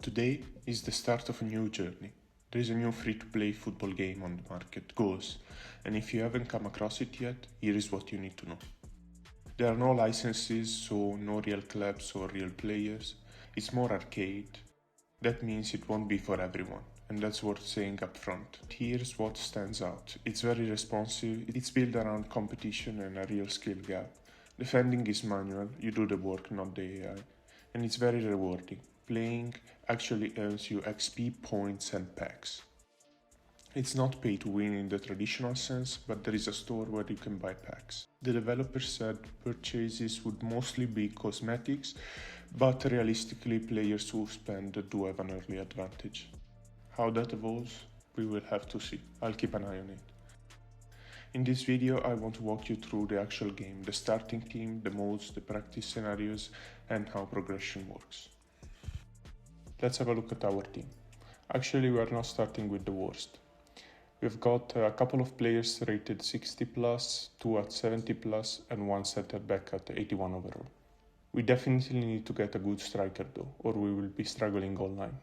Today is the start of a new journey. There is a new free-to-play football game on the market, Goals, and if you haven't come across it yet, here is what you need to know. There are no licenses, so no real clubs or real players. It's more arcade. That means it won't be for everyone, and that's worth saying up front. Here's what stands out. It's very responsive, it's built around competition and a real skill gap. Defending is manual, you do the work, not the AI. And it's very rewarding. Playing actually earns you XP, points and packs. It's not pay to win in the traditional sense, but there is a store where you can buy packs. The developer said purchases would mostly be cosmetics, but realistically players who spend do have an early advantage. How that evolves, we will have to see. I'll keep an eye on it. In this video, I want to walk you through the actual game, the starting team, the modes, the practice scenarios, and how progression works. Let's have a look at our team. Actually, we are not starting with the worst. We've got a couple of players rated 60 plus, 2 at 70 plus, and 1 center back at 81 overall. We definitely need to get a good striker though, or we will be struggling online.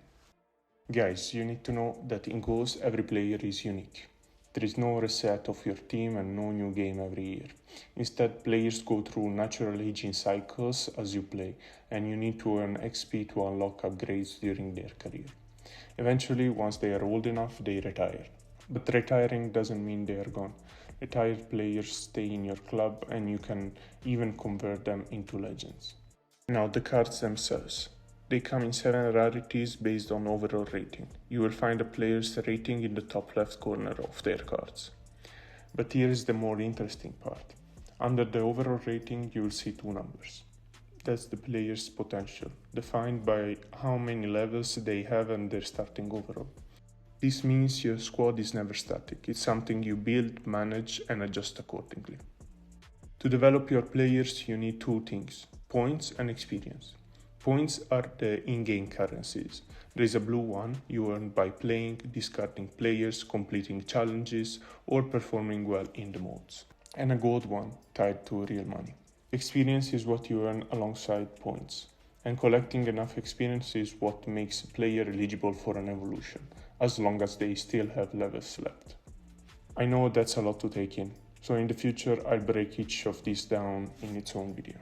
Guys, you need to know that in Goals every player is unique. There is no reset of your team and no new game every year. Instead, players go through natural aging cycles as you play, and you need to earn XP to unlock upgrades during their career. Eventually, once they are old enough, they retire. But retiring doesn't mean they are gone. Retired players stay in your club and you can even convert them into legends. Now the cards themselves. They come in 7 rarities based on overall rating. You will find a player's rating in the top left corner of their cards. But here is the more interesting part. Under the overall rating you will see 2 numbers. That's the player's potential, defined by how many levels they have and their starting overall. This means your squad is never static. It's something you build, manage and adjust accordingly. To develop your players you need 2 things, points and experience. Points are the in-game currencies. There is a blue one you earn by playing, discarding players, completing challenges, or performing well in the modes. And a gold one tied to real money. Experience is what you earn alongside points. And collecting enough experience is what makes a player eligible for an evolution, as long as they still have levels left. I know that's a lot to take in, so in the future I'll break each of these down in its own video.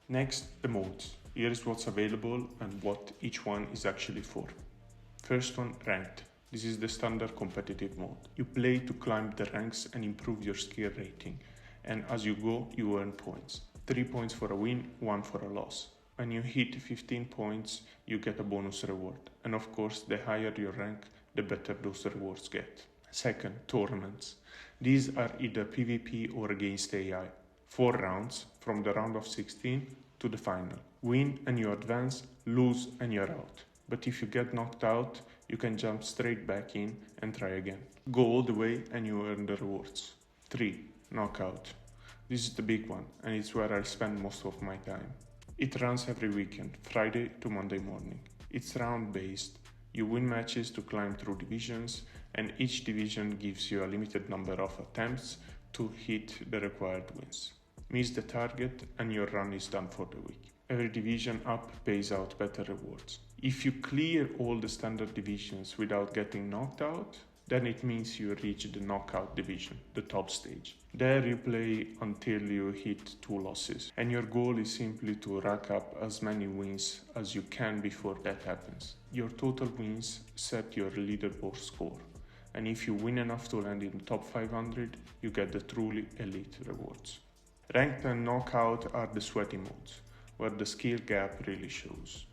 Next, the modes. Here is what's available and what each one is actually for. First one, ranked. This is the standard competitive mode. You play to climb the ranks and improve your skill rating, and as you go, you earn points. 3 points for a win, 1 for a loss. When you hit 15 points, you get a bonus reward, and of course, the higher your rank, the better those rewards get. Second, tournaments. These are either PvP or against AI. 4 rounds, from the round of 16 to the final. Win and you advance, lose and you're out. But if you get knocked out, you can jump straight back in and try again. Go all the way and you earn the rewards. 3. Knockout. This is the big one, and it's where I spend most of my time. It runs every weekend, Friday to Monday morning. It's round based. You win matches to climb through divisions, and each division gives you a limited number of attempts to hit the required wins. Miss the target and your run is done for the week. Every division up pays out better rewards. If you clear all the standard divisions without getting knocked out, then it means you reach the knockout division, the top stage. There you play until you hit 2 losses, and your goal is simply to rack up as many wins as you can before that happens. Your total wins set your leaderboard score, and if you win enough to land in the top 500, you get the truly elite rewards. Ranked and knockout are the sweaty modes, where the skill gap really shows.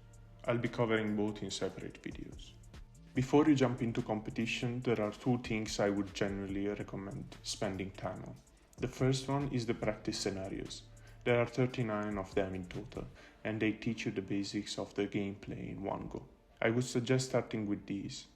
I'll be covering both in separate videos. Before you jump into competition, there are 2 things I would generally recommend spending time on. The first one is the practice scenarios. There are 39 of them in total, and they teach you the basics of the gameplay in one go. I would suggest starting with these,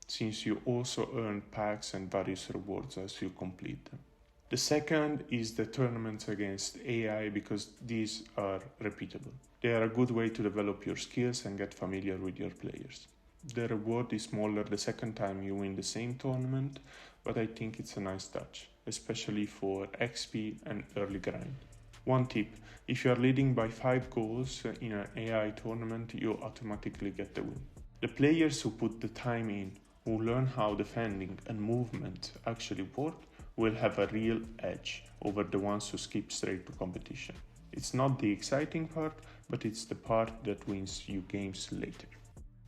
since you also earn packs and various rewards as you complete them. The second is the tournaments against AI, because these are repeatable. They are a good way to develop your skills and get familiar with your players. The reward is smaller the second time you win the same tournament, but I think it's a nice touch, especially for XP and early grind. One tip, if you are leading by 5 goals in an AI tournament, you automatically get the win. The players who put the time in, who learn how defending and movement actually work, will have a real edge over the ones who skip straight to competition. It's not the exciting part, but it's the part that wins you games later.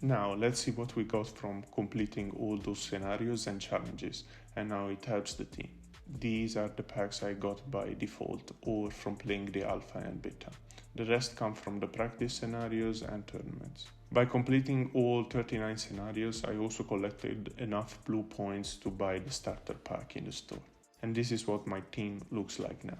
Now let's see what we got from completing all those scenarios and challenges and how it helps the team. These are the packs I got by default or from playing the alpha and beta. The rest come from the practice scenarios and tournaments. By completing all 39 scenarios, I also collected enough blue points to buy the starter pack in the store. And this is what my team looks like now.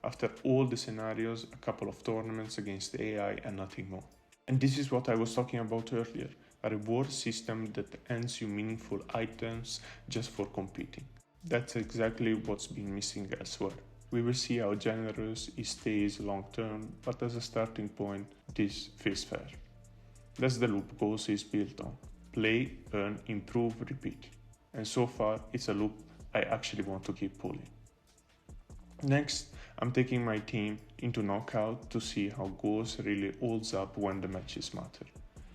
After all the scenarios, a couple of tournaments against AI and nothing more. And this is what I was talking about earlier, a reward system that earns you meaningful items just for competing. That's exactly what's been missing elsewhere. We will see how generous it stays long term, but as a starting point, this feels fair. That's the loop Goals is built on. Play, earn, improve, repeat. And so far, it's a loop I actually want to keep pulling. Next, I'm taking my team into knockout to see how Goals really holds up when the matches matter.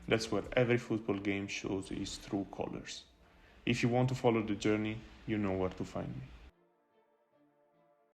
That's where every football game shows its true colors. If you want to follow the journey, you know where to find me.